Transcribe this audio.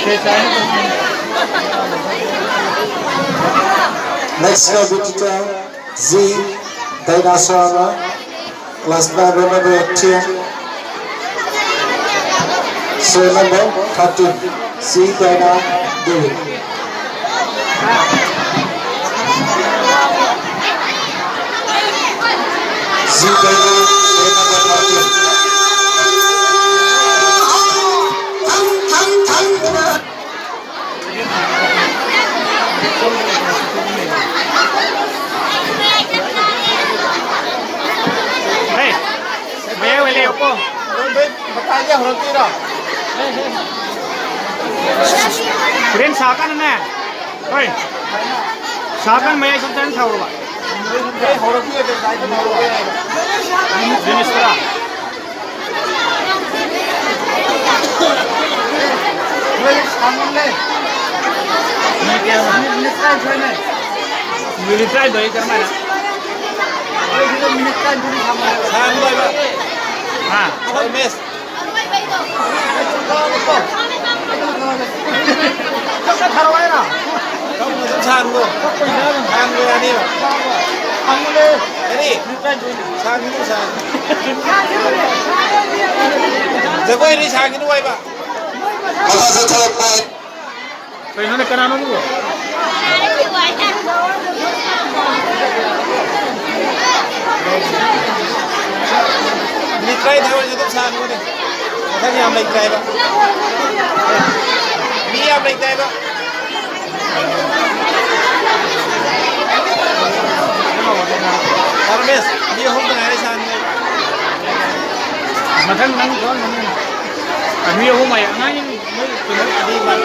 Next competitor Z Dinosaur class member number 10 so number 13 Z Dina David Z Dina number 13 Keren sakan na. Hoy. Sakan may isang tan sauro ba? Jenis pera. Military doi karma na. हाँ तो इन्होंने कराना नहीं वो try thôi chứ không sao luôn đi. Thấy gì làm lịch trai vậy? Đi làm lịch trai vậy? Armes, đi hôm nay đi sang. Mà thằng năng có năng. Anh nhiều hôm mày ngay nhưng mới đi mà